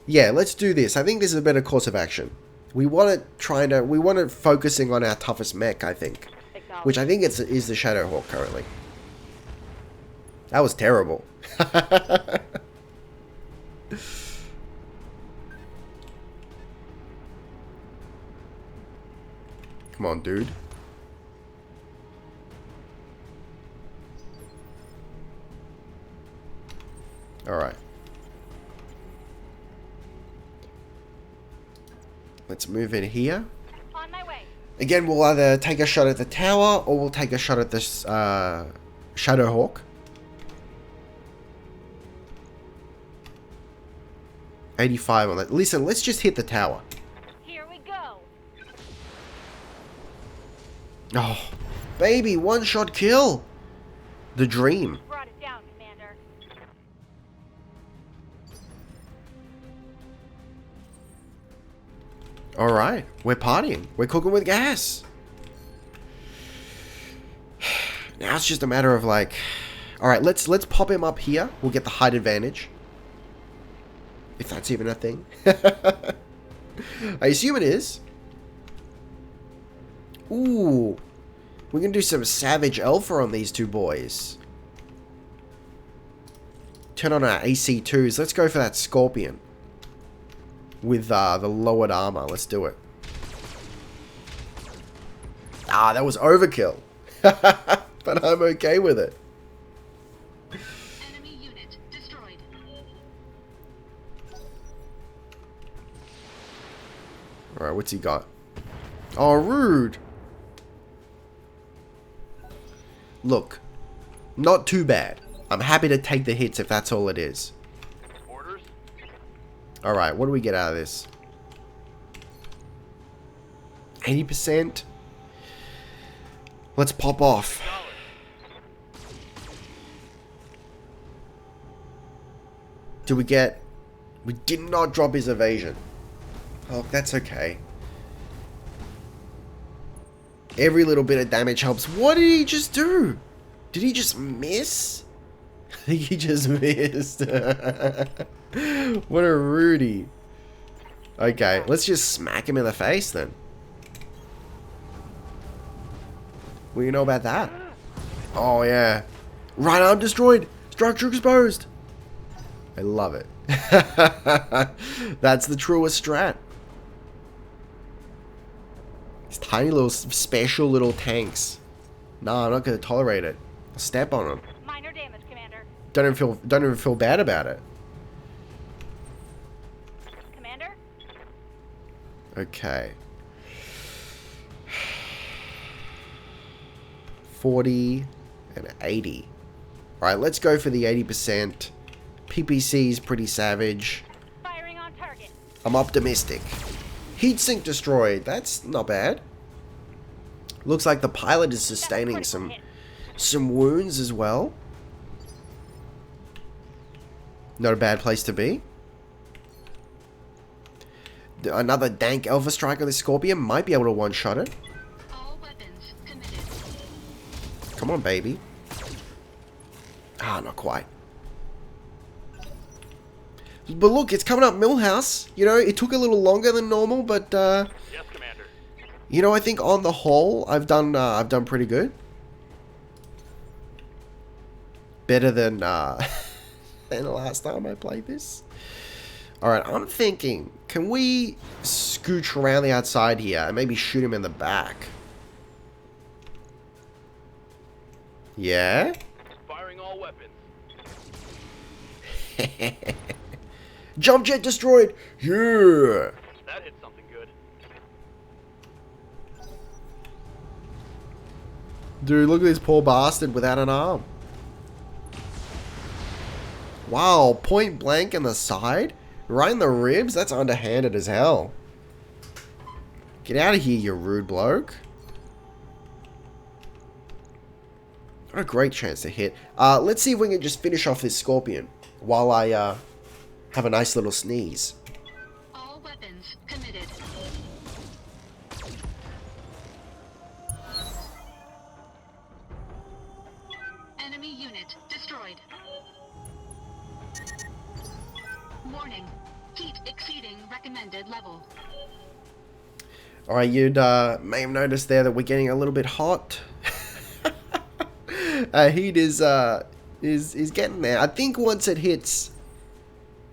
Yeah, let's do this. I think this is a better course of action. We want it focusing on our toughest mech, I think. Which I think is the Shadowhawk currently. That was terrible. Come on, dude. Alright. Let's move in here. On my way. Again, we'll either take a shot at the tower or we'll take a shot at this Shadowhawk. 85 on that. Listen, let's just hit the tower. Here we go. Oh, baby, one-shot kill. The dream. Brought it down, Commander. Alright, we're partying. We're cooking with gas. Now it's just a matter of like... Alright, let's pop him up here. We'll get the height advantage. If that's even a thing. I assume it is. Ooh. We can do some savage alpha on these two boys. Turn on our AC2s. Let's go for that Scorpion. With the lowered armor. Let's do it. Ah, that was overkill. But I'm okay with it. Enemy unit destroyed. Alright, what's he got? Oh, rude. Look, not too bad. I'm happy to take the hits if that's all it is. Orders? Alright, what do we get out of this? 80%? Let's pop off. Do we get... We did not drop his evasion. Oh, that's okay. Every little bit of damage helps. What did he just do? Did he just miss? I think he just missed. What a Rudy. Okay, let's just smack him in the face then. What do you know about that? Oh yeah. Right arm destroyed. Structure exposed. I love it. That's the truest strat. These tiny little special little tanks. No, I'm not going to tolerate it. I'll step on them. Minor damage, Commander. Don't even feel bad about it. Commander? Okay. 40 and 80. Alright, let's go for the 80%. PPC is pretty savage. Firing on target. I'm optimistic. Heatsink destroyed. That's not bad. Looks like the pilot is sustaining some wounds as well. Not a bad place to be. Another dank Alpha Strike on the Scorpion. Might be able to one-shot it. All weapons committed. Come on, baby. Ah, not quite. But look, it's coming up Millhouse. You know, it took a little longer than normal, but Yes, Commander. you know, I think on the whole, I've done pretty good. Better than than the last time I played this. All right, I'm thinking, can we scooch around the outside here and maybe shoot him in the back? Yeah. Firing all weapons. Jump jet destroyed. Yeah. That hit something good. Dude, look at this poor bastard without an arm. Wow, point blank in the side? Right in the ribs? That's underhanded as hell. Get out of here, you rude bloke. What a great chance to hit. Let's see if we can just finish off this Scorpion while I have a nice little sneeze. All weapons committed. Enemy unit destroyed. Warning. Heat exceeding recommended level. Alright, you'd may have noticed there that we're getting a little bit hot. Heat is getting there. I think once it hits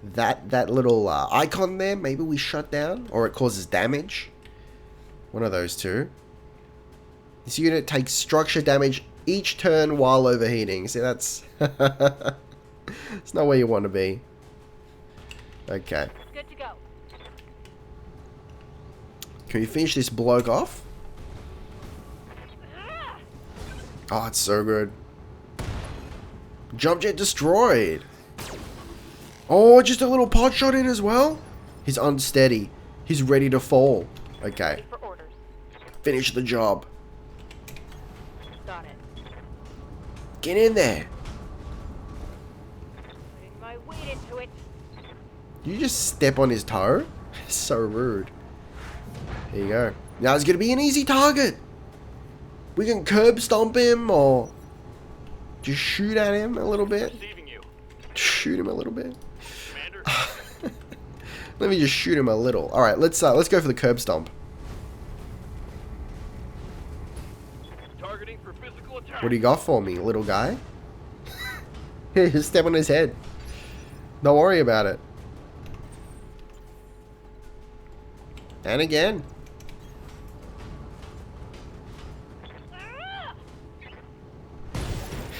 that little icon there, maybe we shut down or it causes damage. One of those two. This unit takes structure damage each turn while overheating. See, that's it's not where you want to be. Okay. Good to go. Can we finish this bloke off? Oh, it's so good. Jump jet destroyed. Oh, just a little pot shot in as well. He's unsteady. He's ready to fall. Okay. Ready for orders. Finish the job. Got it. Get in there. Putting my weight into it. You just step on his toe? So rude. Here you go. Now it's going to be an easy target. We can curb stomp him or just shoot at him a little bit. Receiving you. Shoot him a little bit. Commander. Let me just shoot him a little. All right, let's go for the curb stomp. Targeting for physical attack. What do you got for me, little guy? Here, just step on his head. Don't worry about it. And again.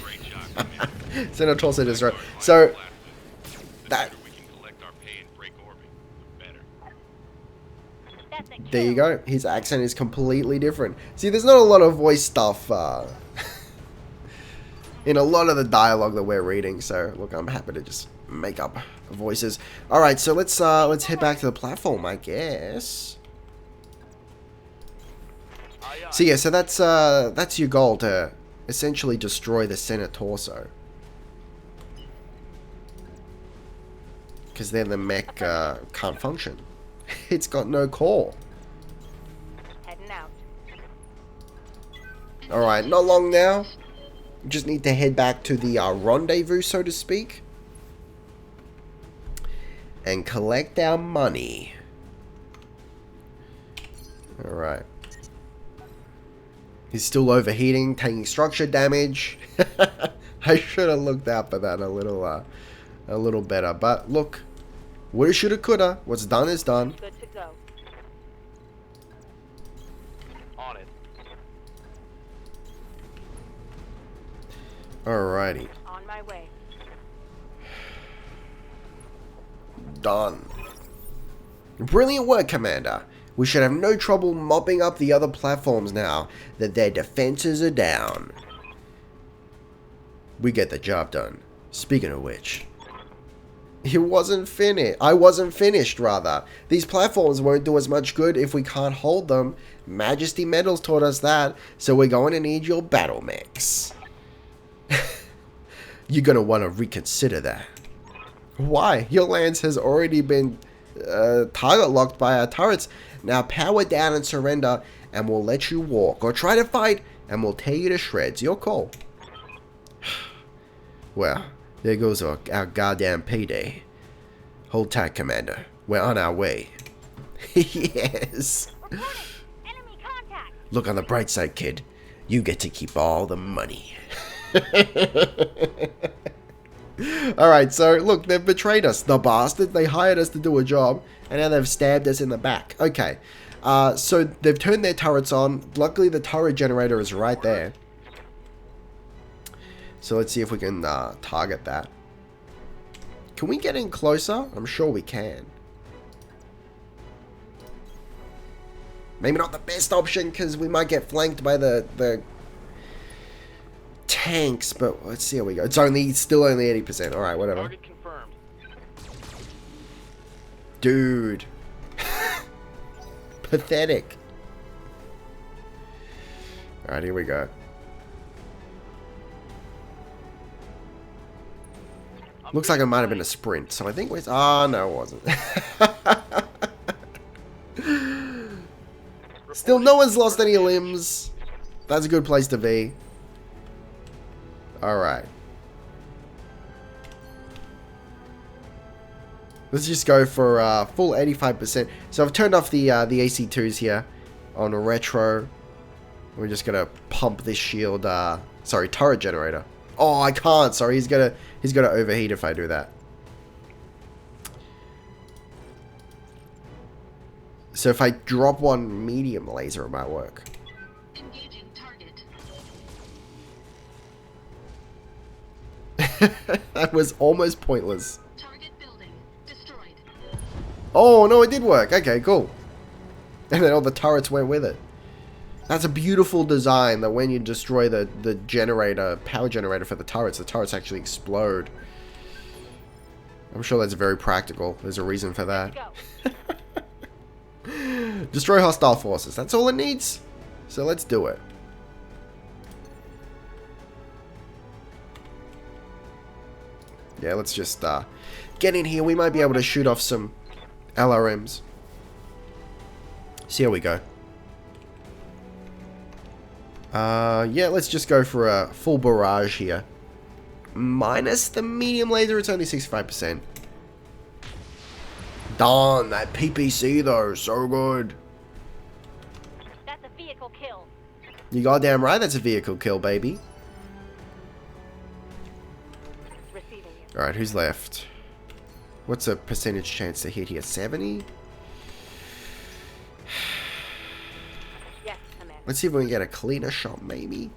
Great shot, Commander. Senator Tulsa just right. So that we can collect our pay and break orbit, the better. That's a kill. there you go. His accent is completely different. See, there's not a lot of voice stuff in a lot of the dialogue that we're reading. So look, I'm happy to just make up voices. All right, so let's head back to the platform, I guess. Aye, aye. So yeah, so that's your goal, to essentially destroy the Senate torso. Because then the mech can't function. It's got no core. Heading out. Alright, not long now. Just need to head back to the rendezvous, so to speak. And collect our money. Alright. He's still overheating, taking structure damage. I should have looked out for that a little better. But look, woulda, shoulda, coulda. What's done is done. Good to go. On it. Alrighty, On my way. done. Brilliant work, Commander. We should have no trouble mopping up the other platforms now that their defenses are down. We get the job done. Speaking of which, I wasn't finished, rather. These platforms won't do as much good if we can't hold them. Majesty Metals taught us that, so we're going to need your battle mechs. You're going to want to reconsider that. Why? Your lance has already been target locked by our turrets. Now power down and surrender, and we'll let you walk. Or try to fight, and we'll tear you to shreds. Your call. Well, there goes our goddamn payday. Hold tight, Commander. We're on our way. Yes. Reporting. Enemy contact. Look on the bright side, kid. You get to keep all the money. Alright, so look, they've betrayed us. The bastard. They hired us to do a job, and now they've stabbed us in the back. Okay. So they've turned their turrets on. Luckily, the turret generator is right there. So let's see if we can target that. Can we get in closer? I'm sure we can. Maybe not the best option, because we might get flanked by the tanks, but let's see how we go. It's still only 80%. Alright, whatever. Target confirmed. Dude. Pathetic. Alright, here we go. Looks like it might have been a sprint, so I think we're... Oh, no, it wasn't. Still, no one's lost any limbs. That's a good place to be. Alright. Let's just go for full 85%. So I've turned off the AC2s here on retro. We're just gonna pump this shield, sorry, turret generator. Oh, I can't. Sorry, he's gonna overheat if I do that. So if I drop one medium laser, it might work. Engaging target. That was almost pointless. Target building destroyed. Oh, no, it did work. Okay, cool. And then all the turrets went with it. That's a beautiful design, that when you destroy the generator, power generator for the turrets actually explode. I'm sure that's very practical. There's a reason for that. Go. Destroy hostile forces. That's all it needs. So let's do it. Yeah, let's just get in here. We might be able to shoot off some LRMs. See how we go. Yeah, let's just go for a full barrage here. Minus the medium laser, it's only 65%. Darn, that PPC though, so good. That's a vehicle kill. You goddamn right, that's a vehicle kill, baby. Receiving you. Alright, who's left? What's a percentage chance to hit here? 70? Yes, Commander. Let's see if we can get a cleaner shot, maybe.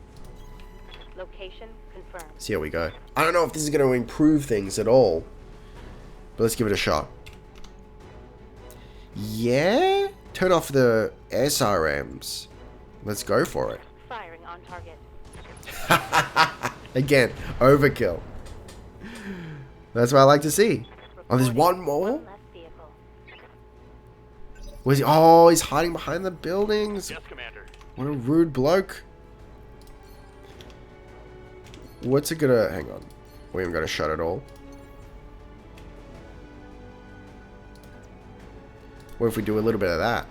Location confirmed. See how we go. I don't know if this is going to improve things at all, but let's give it a shot. Yeah? Turn off the SRMs. Let's go for it. Firing on target. Again, overkill. That's what I like to see. Oh, there's one Reporting more? One less vehicle. Where's he? Oh, he's hiding behind the buildings. Yes, Commander. What a rude bloke. What's it gonna... Hang on. We haven't got a shot at all. What if we do a little bit of that?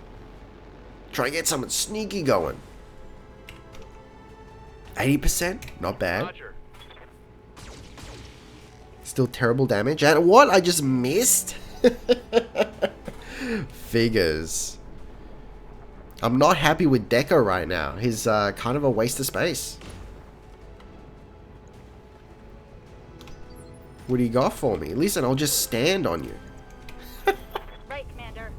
Try to get something sneaky going. 80%? Not bad. Roger. Still terrible damage. And what? I just missed? Figures. I'm not happy with Deco right now. He's kind of a waste of space. What do you got for me? Listen, I'll just stand on you. Right, Commander.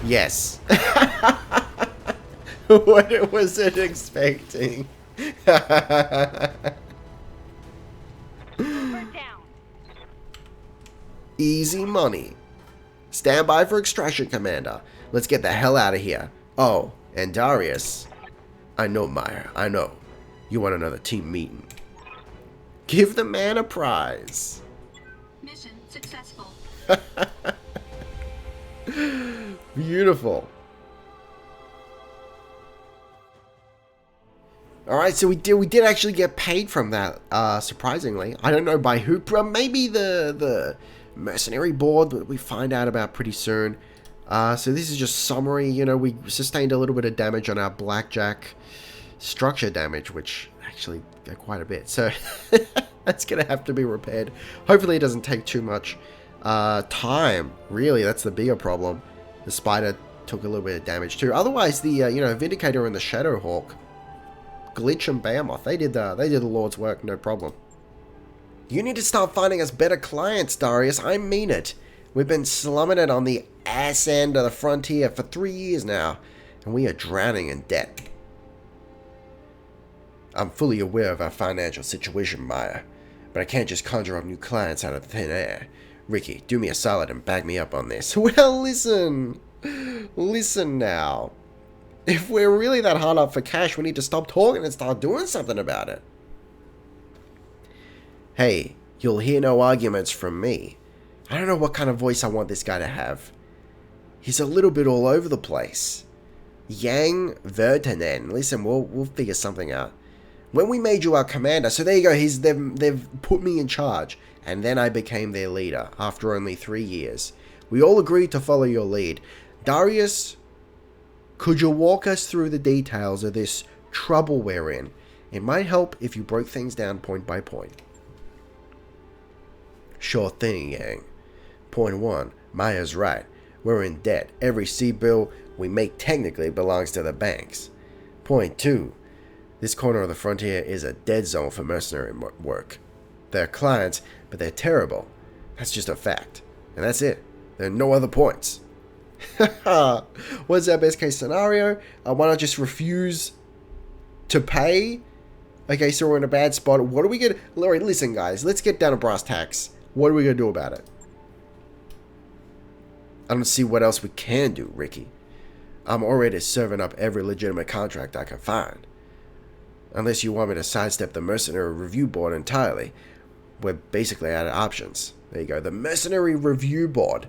Yes. What was it expecting? We're down. Easy money. Stand by for extraction, Commander. Let's get the hell out of here. Oh, and Darius. I know, Meyer. I know. You want another team meeting. Give the man a prize. Mission successful. Beautiful. Alright, so we did actually get paid from that, surprisingly. I don't know by who. Maybe the mercenary board that we find out about pretty soon. So this is just summary. You know, we sustained a little bit of damage on our blackjack structure damage, which actually quite a bit. So that's going to have to be repaired. Hopefully it doesn't take too much time. Really, that's the bigger problem. The spider took a little bit of damage too. Otherwise, the you know, Vindicator and the Shadowhawk, Glitch and Behemoth, they did the Lord's work, no problem. You need to start finding us better clients, Darius. I mean it. We've been slumming it on the ass end of the frontier for 3 years now, and we are drowning in debt. I'm fully aware of our financial situation, Maya, but I can't just conjure up new clients out of thin air. Ricky, do me a solid and back me up on this. Well, listen. Listen now. If we're really that hard up for cash, we need to stop talking and start doing something about it. Hey, you'll hear no arguments from me. I don't know what kind of voice I want this guy to have. He's a little bit all over the place. Yang Vertanen. Listen, we'll figure something out. When we made you our commander, so there you go, they've put me in charge, and then I became their leader after only 3 years. We all agreed to follow your lead. Darius, could you walk us through the details of this trouble we're in? It might help if you broke things down point by point. Sure thing, Yang. Point 1, Maya's right. We're in debt. Every C-bill we make technically belongs to the banks. Point 2, this corner of the frontier is a dead zone for mercenary work. They're clients, but they're terrible. That's just a fact. And that's it. There are no other points. What's our best case scenario? Why not just refuse to pay? Okay, so we're in a bad spot. What do we get? Alright, listen guys, let's get down to brass tacks. What are we going to do about it? I don't see what else we can do, Ricky. I'm already serving up every legitimate contract I can find. Unless you want me to sidestep the Mercenary Review Board entirely. We're basically out of options. There you go. The Mercenary Review Board.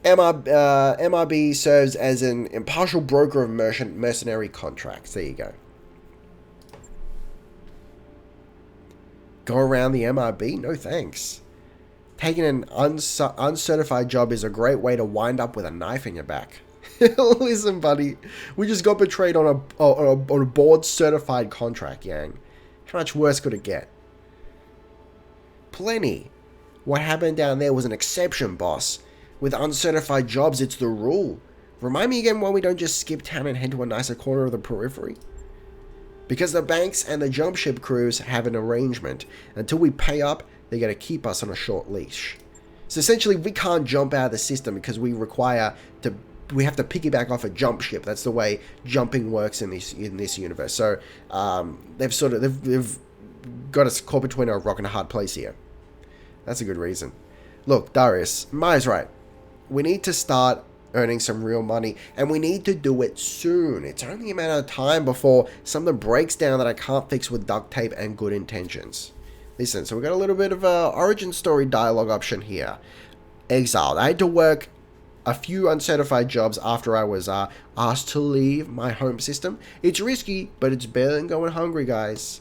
MRB serves as an impartial broker of mercenary contracts. There you go. Go around the MRB? No thanks. Taking an uncertified job is a great way to wind up with a knife in your back. Listen, buddy. We just got betrayed on a board certified contract, Yang. How much worse could it get? Plenty. What happened down there was an exception, boss. With uncertified jobs, it's the rule. Remind me again why we don't just skip town and head to a nicer corner of the periphery? Because the banks and the jump ship crews have an arrangement. Until we pay up, they're going to keep us on a short leash. So essentially, we can't jump out of the system because we have to piggyback off a jump ship. That's the way jumping works in this universe. So they've got us caught between a rock and a hard place here. That's a good reason. Look, Darius, Maya's right. We need to start earning some real money, and we need to do it soon. It's only a matter of time before something breaks down that I can't fix with duct tape and good intentions. Listen, so we got a little bit of a origin story dialogue option here. Exiled. I had to work a few uncertified jobs after I was asked to leave my home system. It's risky, but it's better than going hungry, guys.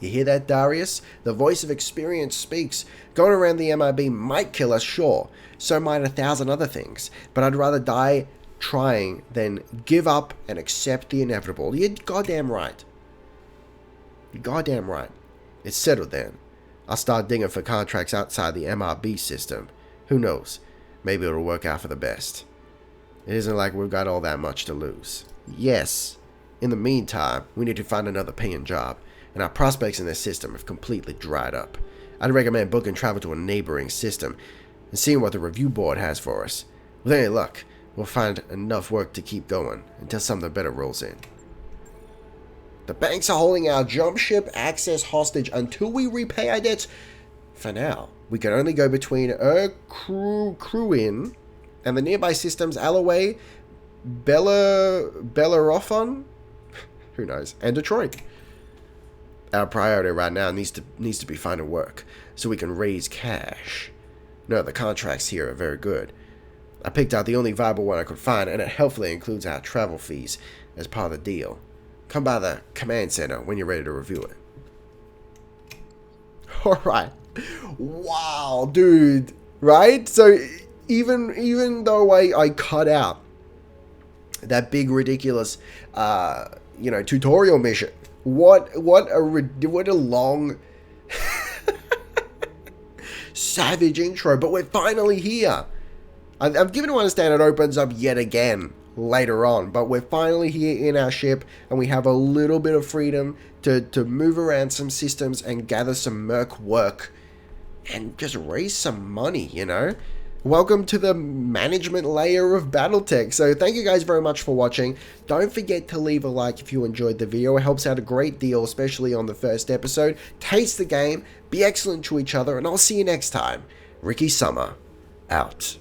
You hear that, Darius? The voice of experience speaks. Going around the MIB might kill us, sure. So might 1,000 other things. But I'd rather die trying than give up and accept the inevitable. You're goddamn right. You're goddamn right. It's settled then. I'll start digging for contracts outside the MRB system. Who knows? Maybe it'll work out for the best. It isn't like we've got all that much to lose. Yes. In the meantime, we need to find another paying job. And our prospects in this system have completely dried up. I'd recommend booking travel to a neighboring system and seeing what the review board has for us. With any luck, we'll find enough work to keep going until something better rolls in. The banks are holding our jump ship access hostage until we repay our debts. For now, we can only go between Crewin and the nearby systems Alloway, Bellerophon, who knows, and Detroit. Our priority right now needs to be finding work, so we can raise cash. No, the contracts here are very good. I picked out the only viable one I could find, and it helpfully includes our travel fees as part of the deal. Come by the command center when you're ready to review it. Alright. Wow, dude. Right? So, even though I cut out that big, ridiculous, tutorial mission, what a long savage intro, but we're finally here. I'm given to understand it opens up yet again later on, but we're finally here in our ship and we have a little bit of freedom to move around some systems and gather some merc work and just raise some money, you know? Welcome to the management layer of BattleTech. So thank you guys very much for watching. Don't forget to leave a like if you enjoyed the video. It helps out a great deal, especially on the first episode. Taste the game, be excellent to each other, and I'll see you next time. Ricky Summer, out.